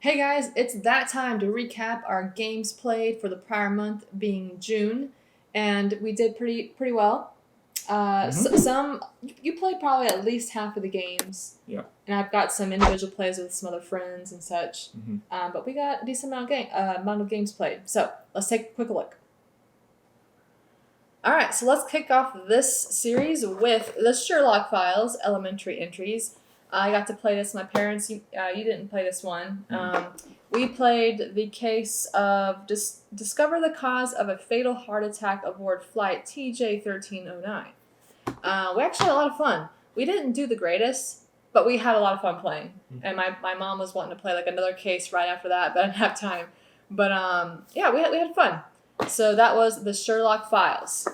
Hey guys, it's that time to recap our games played for the prior month being June, and we did pretty well. Some you played probably at least half of the games. Yeah. And I've got some individual plays with some other friends and such. Mm-hmm. But we got a decent amount of games played. So let's take a quick look. All right, so let's kick off this series with the Sherlock Files Elementary Entries. I got to play this with my parents. You didn't play this one. We played the case of discover the cause of a fatal heart attack aboard flight TJ1309. We actually had a lot of fun. We didn't do the greatest, but we had a lot of fun playing. And my mom was wanting to play like another case right after that, but I didn't have time. But yeah, we had fun. So that was the Sherlock Files.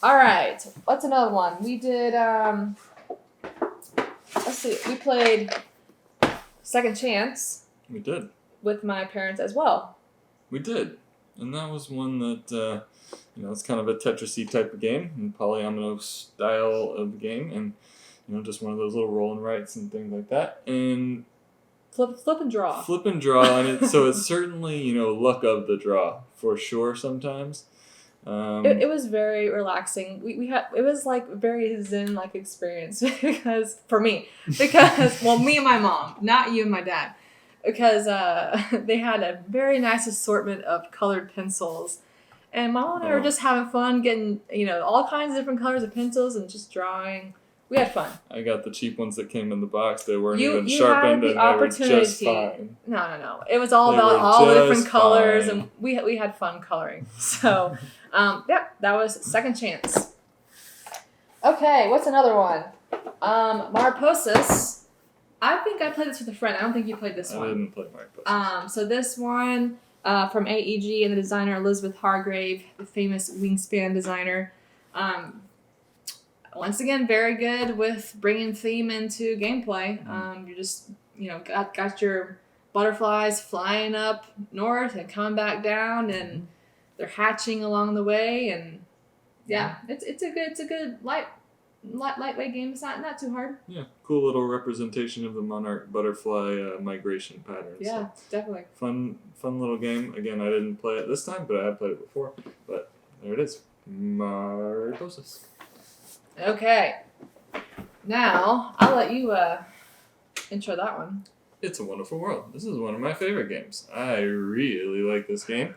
All right, what's another one? We did. Let's see. We played Second Chance. We did. With my parents as well. We did, and that was one that it's kind of a Tetris-y type of game, and polyomino style of game, and just one of those little roll and writes and things like that, and flip and draw. Flip and draw, and so it's certainly luck of the draw for sure sometimes. It was very relaxing. We had it was like very zen like experience because me and my mom, not you and my dad, because they had a very nice assortment of colored pencils, and my mom and I were just having fun getting all kinds of different colors of pencils and just drawing. We had fun. I got the cheap ones that came in the box. They weren't even sharpened, and they were just fine. No. It was all about all the different colors, and we had fun coloring. So, yeah, that was Second Chance. Okay, what's another one? Mariposas. I think I played this with a friend. I don't think you played this one. I didn't play Mariposas. So this one from AEG and the designer Elizabeth Hargrave, the famous Wingspan designer. Once again, very good with bringing theme into gameplay. You just, got your butterflies flying up north and coming back down, and they're hatching along the way. And yeah, it's a good lightweight game. It's not too hard. Yeah, cool little representation of the monarch butterfly migration pattern. Yeah, so definitely. Fun little game. Again, I didn't play it this time, but I had played it before. But there it is, Mariposas. Okay. Now, I'll let you intro that one. It's a Wonderful World. This is one of my favorite games. I really like this game.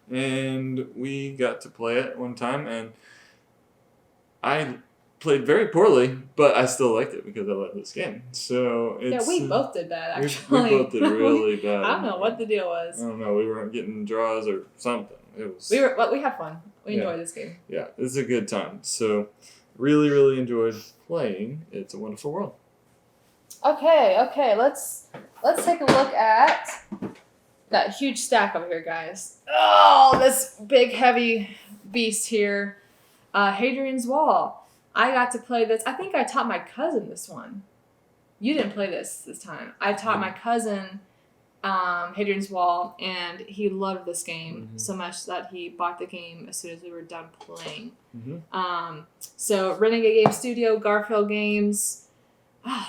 And we got to play it one time, and I played very poorly, but I still liked it because I love this game. So it's... Yeah, we both did that, actually. We both did really bad. I don't know what the deal was. I don't know. We weren't getting draws or something. It was... We had fun. We enjoyed this game. Yeah, it's a good time. So... Really enjoyed playing It's a Wonderful World. Okay, let's take a look at that huge stack over here, guys. Oh, this big heavy beast here. Hadrian's Wall. I got to play this. I think I taught my cousin this one. You didn't play this time. I taught my cousin Hadrian's Wall, and he loved this game so much that he bought the game as soon as we were done playing. So Renegade Game Studio, Garfield Games.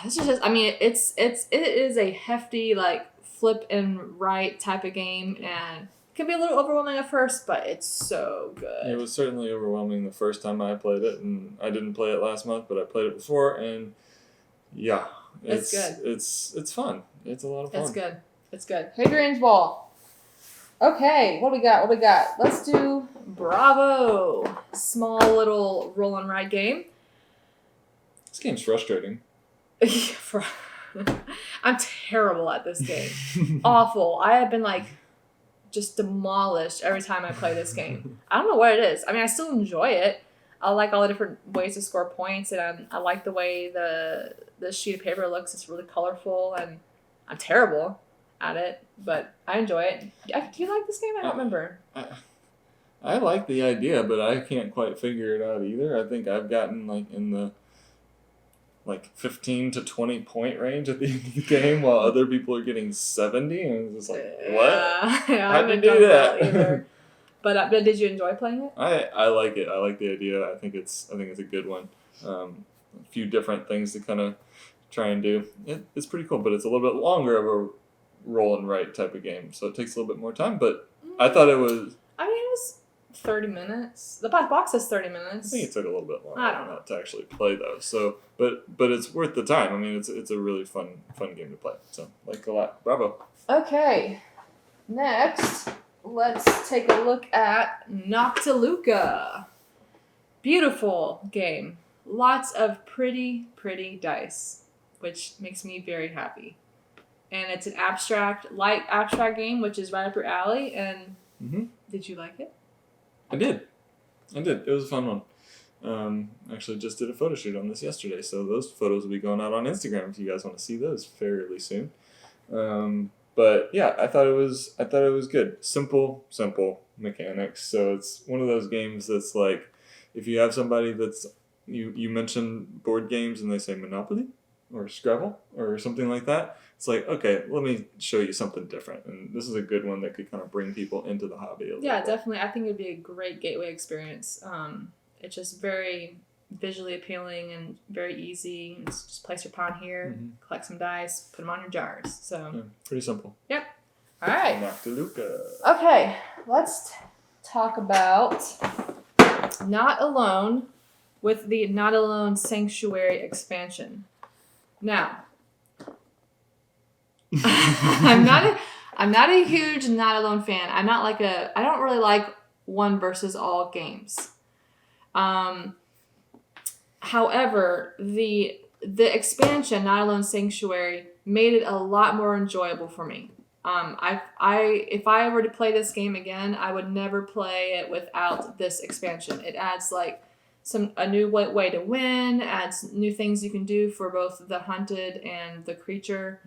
This is just, it is a hefty like flip and write type of game, and it can be a little overwhelming at first, but it's so good. It was certainly overwhelming the first time I played it, and I didn't play it last month, but I played it before, and yeah, it's good. It's fun. It's a lot of fun. It's good. Hadrian's Wall. Okay, what do we got? Let's do Bravo. Small little roll and ride game. This game's frustrating. I'm terrible at this game. Awful. I have been just demolished every time I play this game. I don't know what it is. I still enjoy it. I like all the different ways to score points, and I like the way the sheet of paper looks. It's really colorful, and I'm terrible at it, but I enjoy it. Do you like this game? I don't remember. I like the idea, but I can't quite figure it out either. I think I've gotten in the 15 to 20 point range at the end of the game, while other people are getting 70, and it's just what? Yeah, How did you do that? Either. But did you enjoy playing it? I like it. I like the idea. I think it's a good one. A few different things to kind of try and do. It's pretty cool, but it's a little bit longer of a roll and write type of game, so it takes a little bit more time. But I thought it was. I mean, it was 30 minutes. The box says 30 I minutes. think it took a little bit longer I don't than know. that to actually play though. So, but it's worth the time. I mean, it's a really fun game to play. So, like a lot. Bravo. Okay, next, let's take a look at Noctiluca. Beautiful game. Lots of pretty dice, which makes me very happy. And it's an light abstract game, which is right up your alley. And did you like it? I did. It was a fun one. Actually just did a photo shoot on this yesterday, so those photos will be going out on Instagram if you guys want to see those fairly soon. But yeah, I thought it was good. Simple mechanics. So it's one of those games that's like, if you have somebody that's you mention board games and they say Monopoly or Scrabble or something like that, it's like, okay, let me show you something different. And this is a good one that could kind of bring people into the hobby a little Yeah, bit. definitely. I think it'd be a great gateway experience. It's just very visually appealing and very easy. It's just place your pawn here, collect some dice, put them on your jars. So Yeah, pretty simple. Yep. All right. Noctiluca. Okay, let's talk about Not Alone with the Not Alone Sanctuary expansion. Now, I'm not a huge Not Alone fan. I don't really like one versus all games. However, the expansion, Not Alone Sanctuary, made it a lot more enjoyable for me. If I were to play this game again, I would never play it without this expansion. It adds like a new way to win, adds new things you can do for both the hunted and the creature.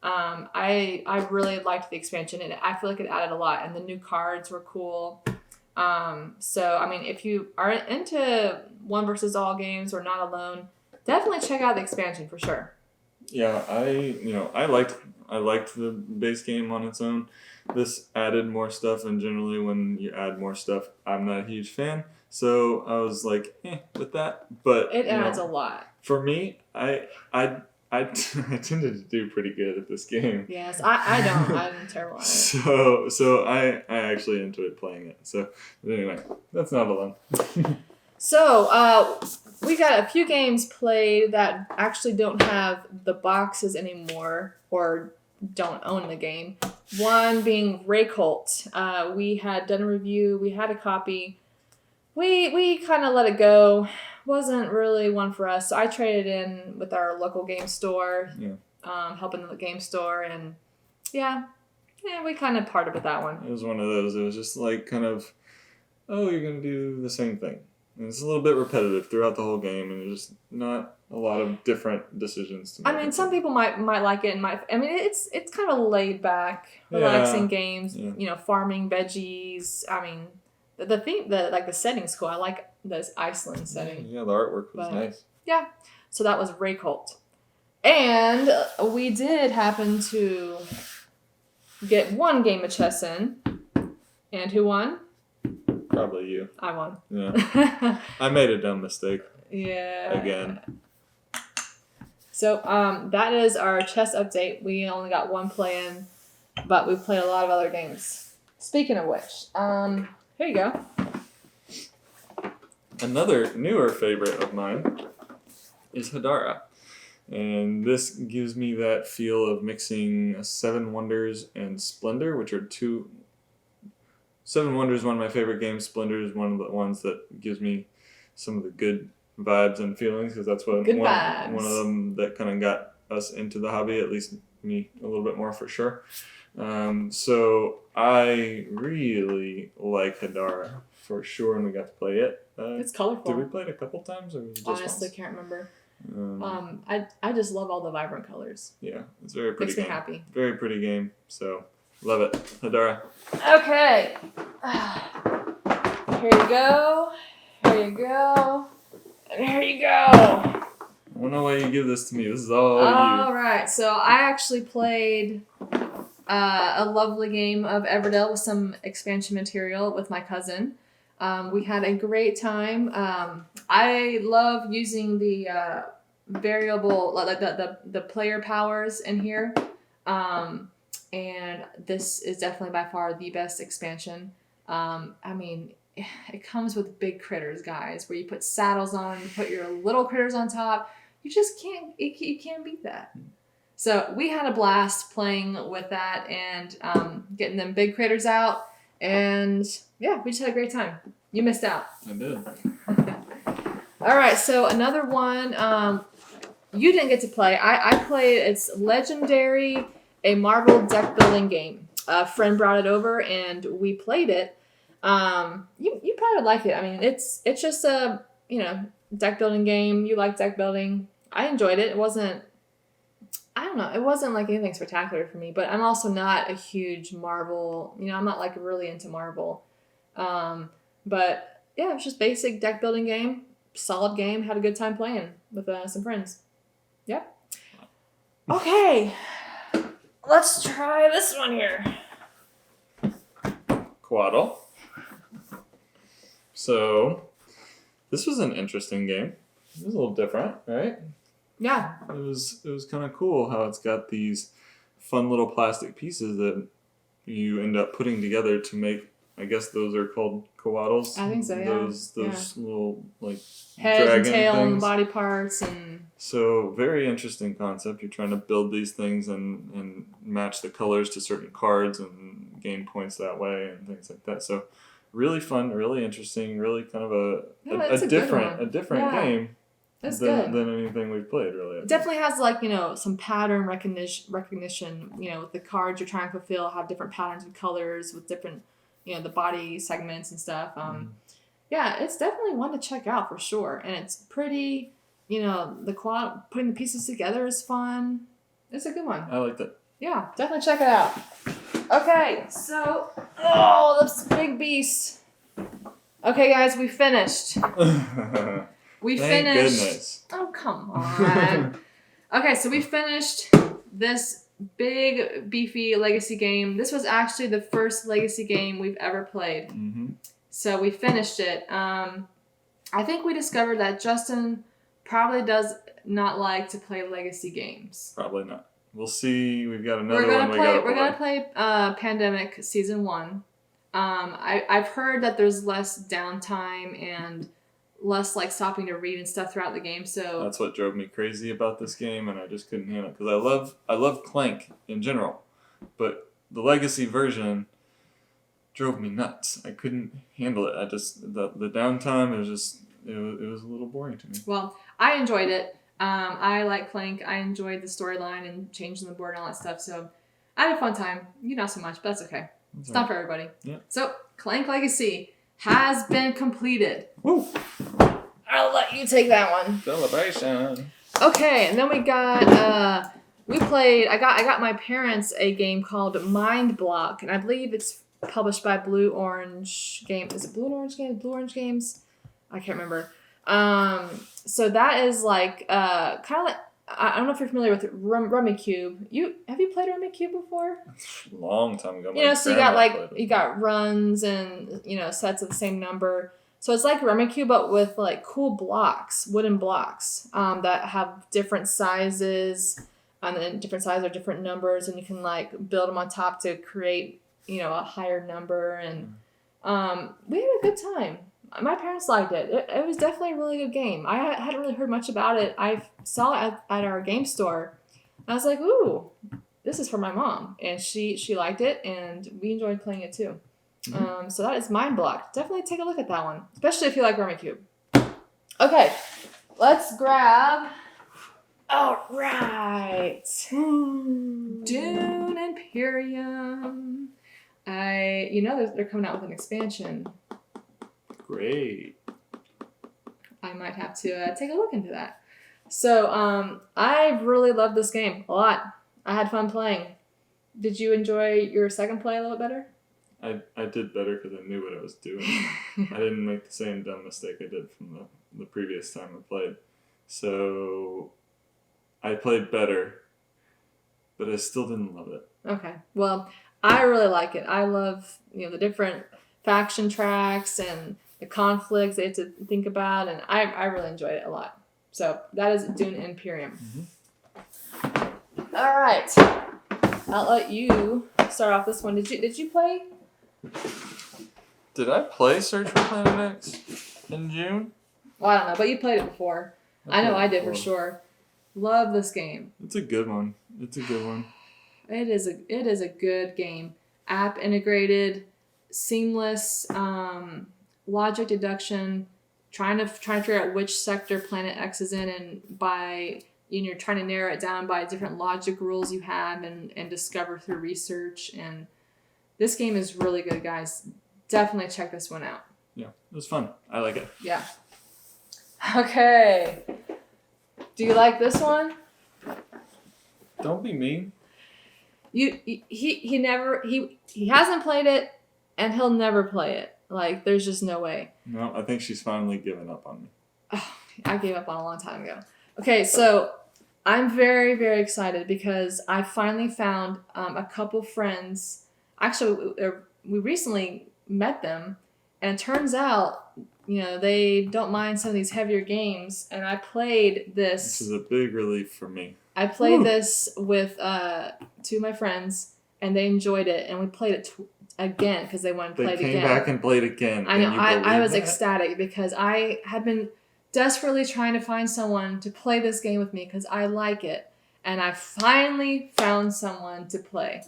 I really liked the expansion, and I feel like it added a lot, and the new cards were cool. So I mean, if you are into one versus all games or Not Alone, definitely check out the expansion for sure. Yeah, I liked the base game on its own. This added more stuff, and generally when you add more stuff, I'm not a huge fan. So I was like, with that. But it adds a lot. For me, I tended to do pretty good at this game. Yes, I don't. I'm terrible at it. So I actually enjoyed playing it. So but anyway, that's Not Alone. So we got a few games played that actually don't have the boxes anymore or don't own the game. One being Raycult. We had done a review. We had a copy. We kind of let it go. Wasn't really one for us. So I traded in with our local game store. Yeah. Helping the game store, and yeah, we kind of parted with that one. It was one of those. It was just like kind of, oh, you're gonna do the same thing. And it's a little bit repetitive throughout the whole game, and there's just not a lot of different decisions to make. I mean, some people might like it, and it's kind of laid back, relaxing games. Yeah. Farming veggies. I mean, the theme, the setting's cool. I like this Iceland setting. Yeah, the artwork was nice. Yeah, so that was Raycult, and we did happen to get one game of chess in, and who won? Probably you. I won. Yeah. I made a dumb mistake. Yeah. Again. So that is our chess update. We only got one play in, but we played a lot of other games. Speaking of which, here you go. Another newer favorite of mine is Hadara. And this gives me that feel of mixing Seven Wonders and Splendor, which are two... Seven Wonders is one of my favorite games. Splendor is one of the ones that gives me some of the good vibes and feelings, because that's one of them that kind of got us into the hobby, at least me a little bit more for sure. So I really like Hadara for sure, and we got to play it. It's colorful. Did we play it a couple times, or was it just honestly once? Can't remember. I just love all the vibrant colors. Yeah, it's very pretty. Makes me happy. Very pretty game. So love it, Hadara. Okay. Here you go. Here you go. And here you go. I don't know why you give this to me. This is all you. All right. So I actually played a lovely game of Everdell with some expansion material with my cousin. We had a great time. I love using the variable, like the player powers in here. and this is definitely by far the best expansion. I mean, it comes with big critters, guys, where you put saddles on, you put your little critters on top. You just can't, you can't beat that. So we had a blast playing with that and getting them big critters out. And yeah, we just had a great time. You missed out. I did. All right, so another one you didn't get to play. I played, it's Legendary, a Marvel deck building game. A friend brought it over and we played it. You probably would like it. I mean, it's just a, deck building game. You like deck building. I enjoyed it. It wasn't, I don't know, it wasn't like anything spectacular for me, but I'm also not a huge Marvel, I'm not like really into Marvel. But yeah, it was just basic deck building game, solid game, had a good time playing with some friends. Yep. Okay, let's try this one here. Quaddle. So, this was an interesting game. It was a little different, right? Yeah. It was kind of cool how it's got these fun little plastic pieces that you end up putting together to make. I guess those are called coattles. I think so. Yeah. Those little like head and dragon tail things. and body parts and. So very interesting concept. You're trying to build these things and match the colors to certain cards and gain points that way and things like that. So really fun, really interesting, really kind of a different game. That's than good. anything we've played, really. It definitely has like, some pattern recognition, with the cards you're trying to fulfill have different patterns and colors with different, the body segments and stuff. Yeah, it's definitely one to check out for sure. And it's pretty, putting the pieces together is fun. It's a good one. I liked it. Yeah, definitely check it out. Okay, so, this big beast. Okay, guys, we finished. We Thank finished. Goodness. Oh, come on. Okay, so we finished this big, beefy Legacy game. This was actually the first Legacy game we've ever played. Mm-hmm. So we finished it. I think we discovered that Justin probably does not like to play Legacy games. Probably not. We'll see. We've got another We're one. gonna play Pandemic Season 1. I've heard that there's less downtime and less like stopping to read and stuff throughout the game. So that's what drove me crazy about this game, and I just couldn't handle it because I love Clank in general, but the Legacy version drove me nuts. I couldn't handle it. The downtime was a little boring to me. Well, I enjoyed it. I like Clank. I enjoyed the storyline and changing the board and all that stuff. So I had a fun time. You not so much, but that's okay. It's not for everybody. Yeah. So Clank Legacy has been completed. Woo! I'll let you take that one. Celebration. Okay, and then we got I got my parents a game called Mind Block, and I believe it's published by Blue Orange Games. Is it Blue Orange Games? Blue Orange Games? I can't remember. So that is like kind of like, I don't know if you're familiar with Rummikub. Have you played Rummikub before? Long time ago. So you got runs and sets of the same number. So it's like Rummikub, but with like cool blocks, wooden blocks that have different sizes, and then different sizes are different numbers, and you can like build them on top to create a higher number. And we had a good time. My parents liked it. It was definitely a really good game. I hadn't really heard much about it. I saw it at our game store. I was like, ooh, this is for my mom. And she liked it, and we enjoyed playing it too. Mm-hmm. So that is Mind Block. Definitely take a look at that one, especially if you like Rummikub. Okay, let's grab... All right. Dune Imperium. They're coming out with an expansion. Great. I might have to take a look into that. So I really loved this game a lot. I had fun playing. Did you enjoy your second play a little bit better? I did better because I knew what I was doing. I didn't make the same dumb mistake I did from the previous time I played. So I played better, but I still didn't love it. Okay. Well, I really like it. I love the different faction tracks and the conflicts they have to think about, and I really enjoyed it a lot. So that is Dune Imperium. Mm-hmm. All right. I'll let you start off this one. Did you play? Did I play Search for Planet X in June? Well, I don't know, but you played it before. I know played I it did for before. sure. Love this game. It's a good one. It is a good game. App integrated, seamless, logic deduction, trying to figure out which sector Planet X is in, and you're trying to narrow it down by different logic rules you have and discover through research. And this game is really good, guys. Definitely check this one out. Yeah, it was fun. I like it. Yeah. Okay. Do you like this one? Don't be mean. He hasn't played it, and he'll never play it. Like, there's just no way. No, I think she's finally given up on me. I gave up on a long time ago. Okay, so I'm very, very excited because I finally found a couple friends. Actually, we recently met them, and it turns out, they don't mind some of these heavier games, and I played this. This is a big relief for me. I played this with two of my friends, and they enjoyed it, and we played it again because they wanted to play it again. They came back and played again. I know. I was ecstatic because I had been desperately trying to find someone to play this game with me because I like it, and I finally found someone to play.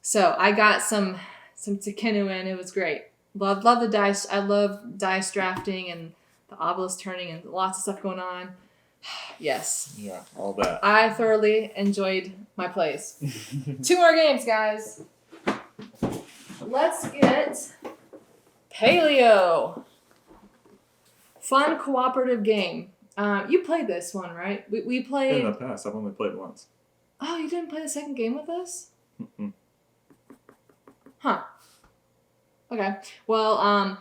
So I got some Tekenu in. It was great. Love the dice. I love dice drafting and the obelisk turning and lots of stuff going on. Yes. Yeah, all that. I thoroughly enjoyed my plays. 2 more games, guys. Let's get Paleo. Fun cooperative game. You played this one, right? We played... In the past, I've only played it once. Oh, you didn't play the second game with us? Mm-mm. Huh. Okay. Well,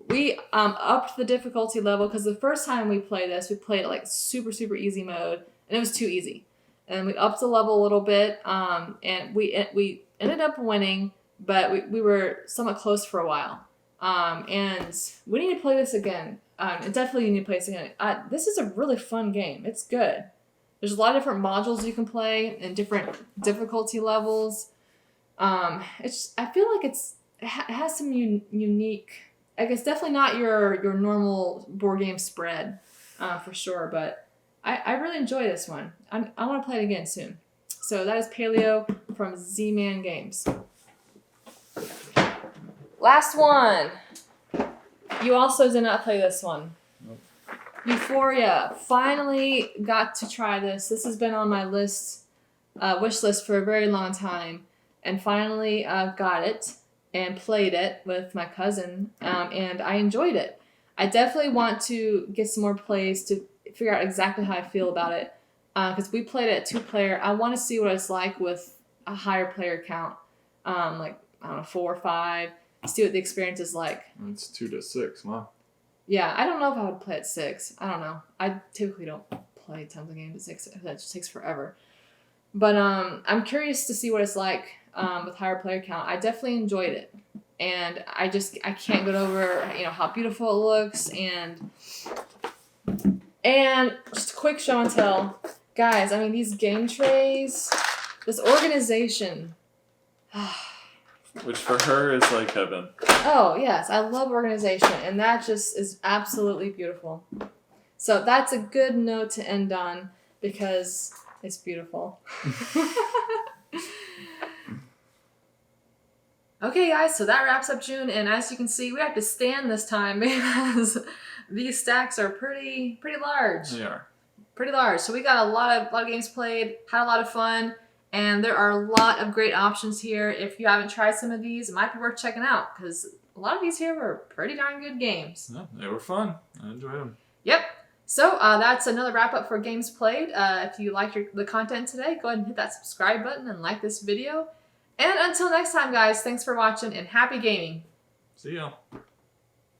we upped the difficulty level because the first time we played this, we played it like super, super easy mode, and it was too easy. And we upped the level a little bit, and we ended up winning, but we were somewhat close for a while. And we need to play this again. And definitely need to play this again. This is a really fun game. It's good. There's a lot of different modules you can play and different difficulty levels. I feel like it has some unique. I guess definitely not your normal board game spread, for sure. But I really enjoy this one. I want to play it again soon. So that is Paleo from Z-Man Games. Last one. You also did not play this one. Nope. Euphoria. Finally got to try this. This has been on my wish list for a very long time. And finally got it and played it with my cousin. And I enjoyed it. I definitely want to get some more plays to figure out exactly how I feel about it. Because we played it 2-player. I want to see what it's like with a higher player count. Like, I don't know, 4 or 5. See what the experience is like. It's 2 to 6. Wow. Yeah, I don't know if I would play at 6. I don't know. I typically don't play tons of games at 6. That just takes forever. But I'm curious to see what it's like with higher player count. I definitely enjoyed it, and I can't get over how beautiful it looks and just a quick show and tell, guys. I mean, these game trays, this organization. Which for her is like heaven. Oh, yes. I love organization, and that just is absolutely beautiful. So that's a good note to end on because it's beautiful. Okay, guys, so that wraps up June, and as you can see, we have to stand this time because these stacks are pretty large. They are. Pretty large. So we got a lot of games played, had a lot of fun. And there are a lot of great options here. If you haven't tried some of these, it might be worth checking out because a lot of these here were pretty darn good games. Yeah, they were fun. I enjoyed them. Yep. So that's another wrap up for Games Played. If you liked the content today, go ahead and hit that subscribe button and like this video. And until next time, guys, thanks for watching and happy gaming. See ya.